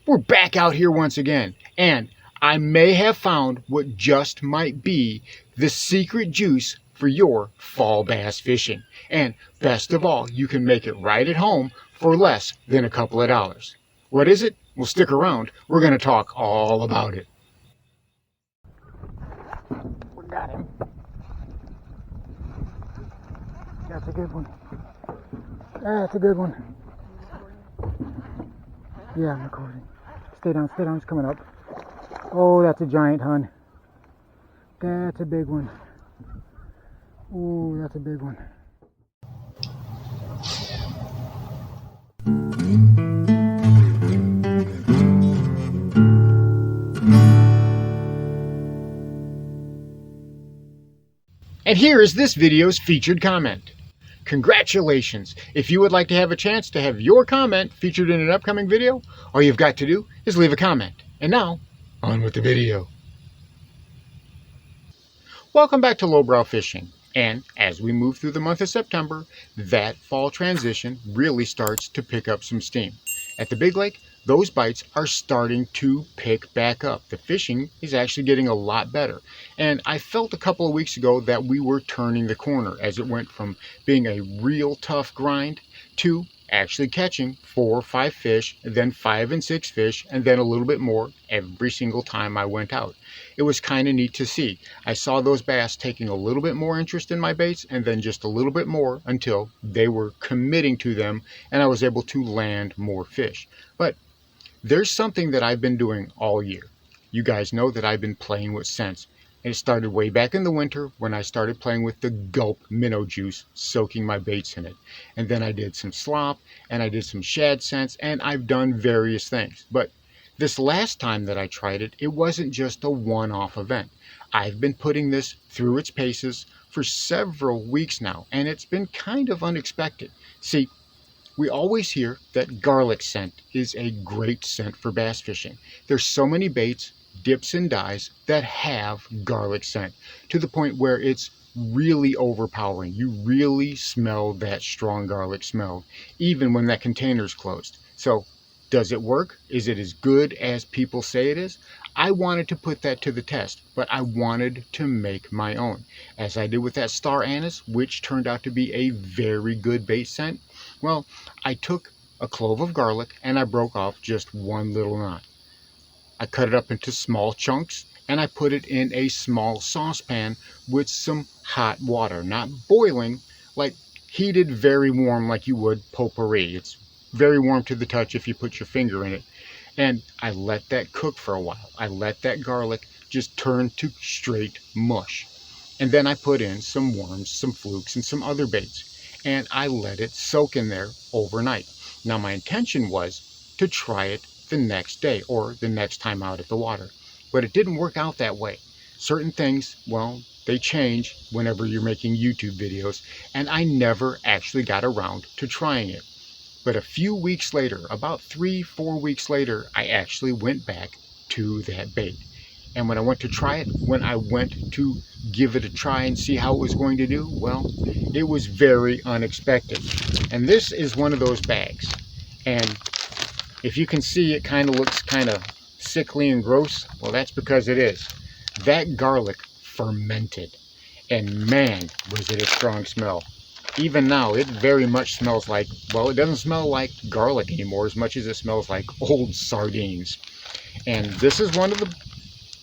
We're back out here once again, and I may have found what just might be the secret juice for your fall bass fishing. And best of all, you can make it right at home for less than a couple of dollars. What is it? Well, stick around. We're going to talk all about it. We got him. That's a good one. That's a good one. Yeah, I'm recording. Stay down, it's coming up. Oh, that's a giant, hon. That's a big one. Oh, that's a big one. And here is this video's featured comment. Congratulations! If you would like to have a chance to have your comment featured in an upcoming video, all you've got to do is leave a comment. And now, on with the video. Welcome back to Lowbrow Fishing. And as we move through the month of September, that fall transition really starts to pick up some steam. At the Big Lake, those bites are starting to pick back up. The fishing is actually getting a lot better. And I felt a couple of weeks ago that we were turning the corner as it went from being a real tough grind to actually catching 4 or 5 fish, then 5 and 6 fish, and then a little bit more every single time I went out. It was kind of neat to see. I saw those bass taking a little bit more interest in my baits and then just a little bit more until they were committing to them and I was able to land more fish. But there's something that I've been doing all year. You guys know that I've been playing with scents. And it started way back in the winter when I started playing with the Gulp minnow juice, soaking my baits in it. And then I did some slop, and I did some shad scents, and I've done various things. But this last time that I tried it, it wasn't just a one-off event. I've been putting this through its paces for several weeks now, and it's been kind of unexpected. See, we always hear that garlic scent is a great scent for bass fishing. There's so many baits, dips and dies that have garlic scent to the point where it's really overpowering. You really smell that strong garlic smell even when that container's closed. So does it work? Is it as good as people say it is? I wanted to put that to the test, but I wanted to make my own, as I did with that star anise, which turned out to be a very good bait scent. Well, I took a clove of garlic and I broke off just one little knot. I cut it up into small chunks and I put it in a small saucepan with some hot water, not boiling, like heated very warm like you would potpourri. It's very warm to the touch if you put your finger in it. And I let that cook for a while. I let that garlic just turn to straight mush. And then I put in some worms, some flukes, and some other baits. And I let it soak in there overnight. Now my intention was to try it the next day or the next time out at the water. But it didn't work out that way. Certain things, well, they change whenever you're making YouTube videos, and I never actually got around to trying it. But a few weeks later, about 3-4 weeks later, I actually went back to that bait. And when I went to try it, when I went to give it a try and see how it was going to do, well, it was very unexpected. And this is one of those bags. And if you can see, it kind of looks kind of sickly and gross. Well, that's because it is. That garlic fermented. And man, was it a strong smell. Even now, it very much smells like, well, it doesn't smell like garlic anymore as much as it smells like old sardines. And this is one of the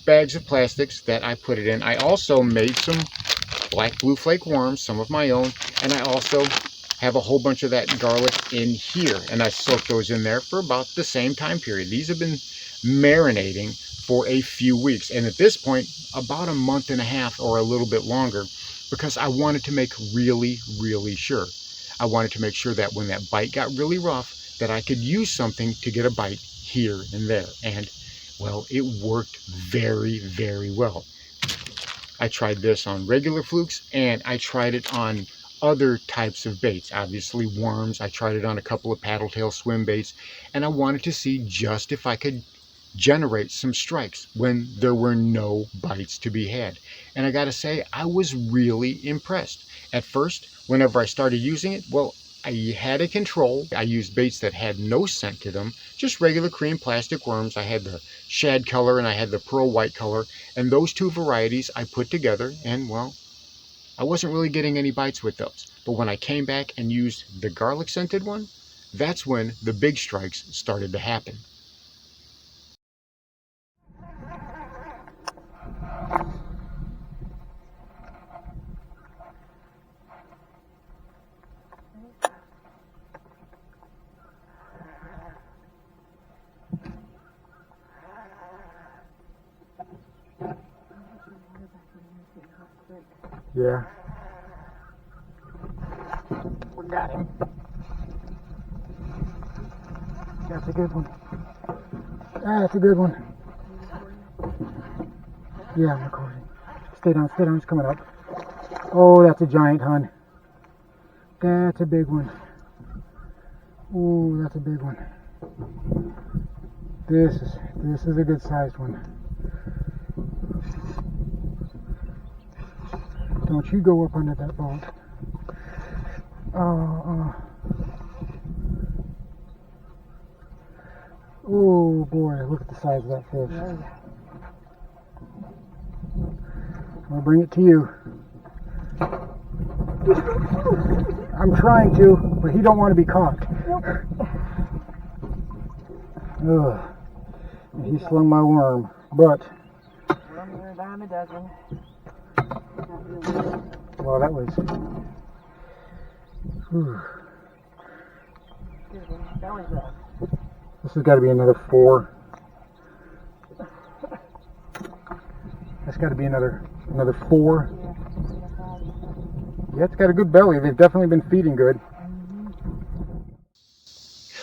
bags of plastics that I put it in. I also made some black blue flake worms, some of my own, and I also have a whole bunch of that garlic in here, and I soaked those in there for about the same time period. These have been marinating for a few weeks, and at this point about a month and a half or a little bit longer, because I wanted to make really sure. I wanted to make sure that when that bite got really rough, that I could use something to get a bite here and there. And well, it worked very well. I tried this on regular flukes, and I tried it on other types of baits, obviously worms. I tried it on a couple of paddle tail swim baits, and I wanted to see just if I could generate some strikes when there were no bites to be had. And I gotta say, I was really impressed. At first, whenever I started using it, well, I had a control. I used baits that had no scent to them, just regular cream plastic worms. I had the shad color and I had the pearl white color, and those two varieties I put together, and well, I wasn't really getting any bites with those. But when I came back and used the garlic scented one, that's when the big strikes started to happen. Yeah. We got him. That's a good one. That's a good one. Yeah, I'm recording. Stay down, it's coming up. Oh, that's a giant, hon. That's a big one. Oh, that's a big one. This is a good sized one. Don't you go up under that boat. Oh boy, look at the size of that fish. I'll bring it to you. I'm trying to, but he don't want to be caught. Ugh. He slung my worm, but You're a dime a dozen. well, that was. Whew. Belly's up. This has got to be another 4. That's got to be another 4. Yeah, it's got a good belly. They've definitely been feeding good.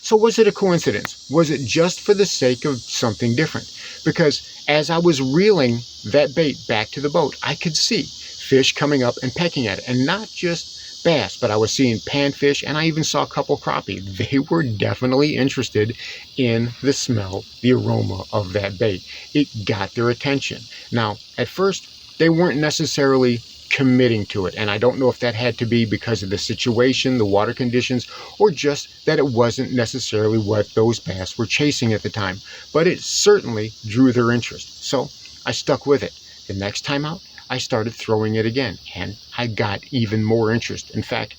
So was it a coincidence? Was it just for the sake of something different? Because as I was reeling that bait back to the boat, I could see fish coming up and pecking at it. And not just bass, but I was seeing panfish, and I even saw a couple crappie. They were definitely interested in the smell, the aroma of that bait. It got their attention. Now, at first, they weren't necessarily committing to it, and I don't know if that had to be because of the situation, the water conditions, or just that it wasn't necessarily what those bass were chasing at the time, but it certainly drew their interest. So I stuck with it. The next time out, I started throwing it again, and I got even more interest. In fact,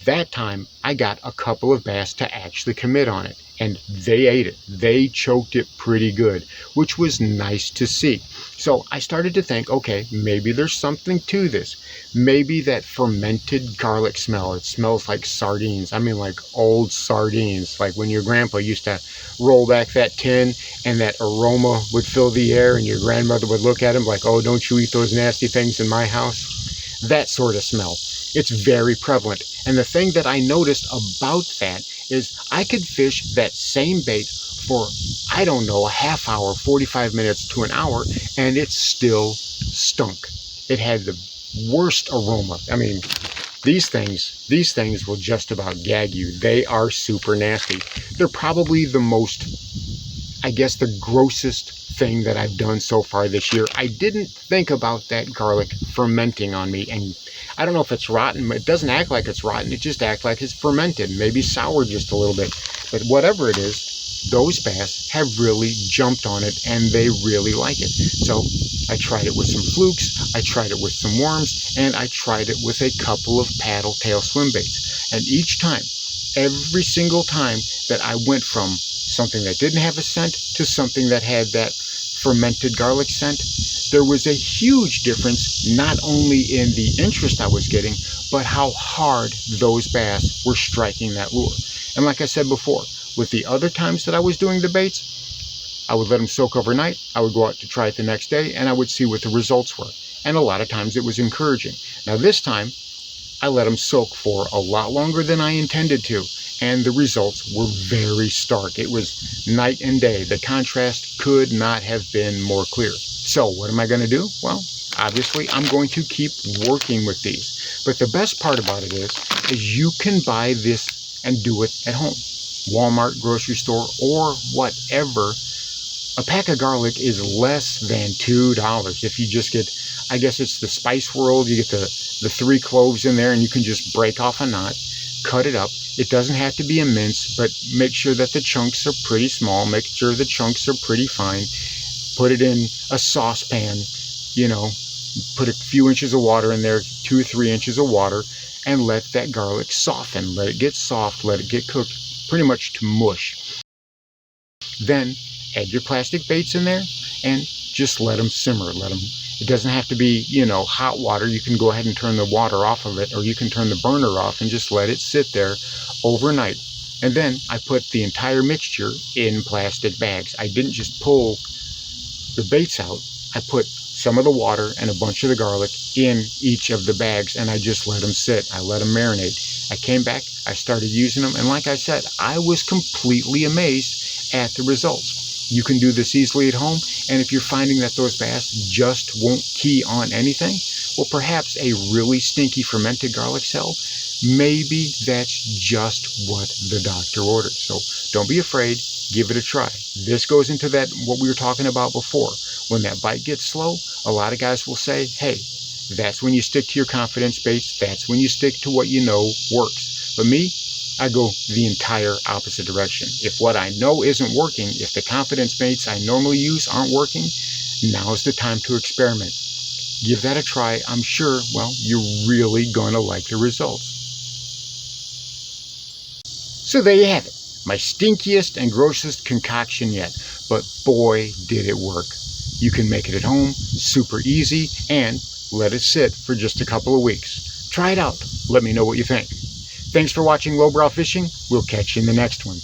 that time I got a couple of bass to actually commit on it, and they ate it. They choked it pretty good, which was nice to see. So I started to think, okay, maybe there's something to this. Maybe that fermented garlic smell, it smells like sardines. I mean, like old sardines, like when your grandpa used to roll back that tin and that aroma would fill the air and your grandmother would look at him like, oh, don't you eat those nasty things in my house? That sort of smell. It's very prevalent. And the thing that I noticed about that is I could fish that same bait for, I don't know, a half hour, 45 minutes to an hour, and it still stunk. It had the worst aroma. I mean, these things will just about gag you. They are super nasty. They're probably the most, I guess, the grossest thing that I've done so far this year. I didn't think about that garlic fermenting on me, and I don't know if it's rotten. It doesn't act like it's rotten. It just acts like it's fermented, maybe sour just a little bit. But whatever it is, those bass have really jumped on it, and they really like it. So I tried it with some flukes, I tried it with some worms, and I tried it with a couple of paddle tail swim baits. And each time, every single time that I went from something that didn't have a scent to something that had that fermented garlic scent, there was a huge difference, not only in the interest I was getting, but how hard those bass were striking that lure. And like I said before, with the other times that I was doing the baits, I would let them soak overnight, I would go out to try it the next day, and I would see what the results were. And a lot of times it was encouraging. Now this time, I let them soak for a lot longer than I intended to, and the results were very stark. It was night and day. The contrast could not have been more clear. So what am I going to do? Well, obviously I'm going to keep working with these. But the best part about it is you can buy this and do it at home. Walmart, grocery store, or whatever. A pack of garlic is less than $2. If you just get, I guess it's the Spice World, you get the 3 cloves in there, and you can just break off a knot, cut it up, It doesn't have to be a mince, but make sure that the chunks are pretty small. Make sure the chunks are pretty fine. Put it in a saucepan, put a few inches of water in there, 2 or 3 inches of water, and let that garlic soften. Let it get soft, let it get cooked pretty much to mush. Then add your plastic baits in there and just let them simmer. It doesn't have to be, hot water. You can go ahead and turn the water off of it, or you can turn the burner off and just let it sit there overnight. And then I put the entire mixture in plastic bags. I didn't just pull the baits out. I put some of the water and a bunch of the garlic in each of the bags, and I just let them sit. I let them marinate. I came back, I started using them, and like I said, I was completely amazed at the results. You can do this easily at home, and if you're finding that those bass just won't key on anything, well, perhaps a really stinky fermented garlic cell, maybe that's just what the doctor ordered. So don't be afraid, give it a try. This goes into that, what we were talking about before. When that bite gets slow, a lot of guys will say, hey, that's when you stick to your confidence baits, that's when you stick to what you know works. But me, I go the entire opposite direction. If what I know isn't working, if the confidence baits I normally use aren't working, now's the time to experiment. Give that a try. I'm sure, well, you're really gonna like the results. So there you have it. My stinkiest and grossest concoction yet. But boy, did it work. You can make it at home, super easy, and let it sit for just a couple of weeks. Try it out. Let me know what you think. Thanks for watching Lowbrow Fishing. We'll catch you in the next one.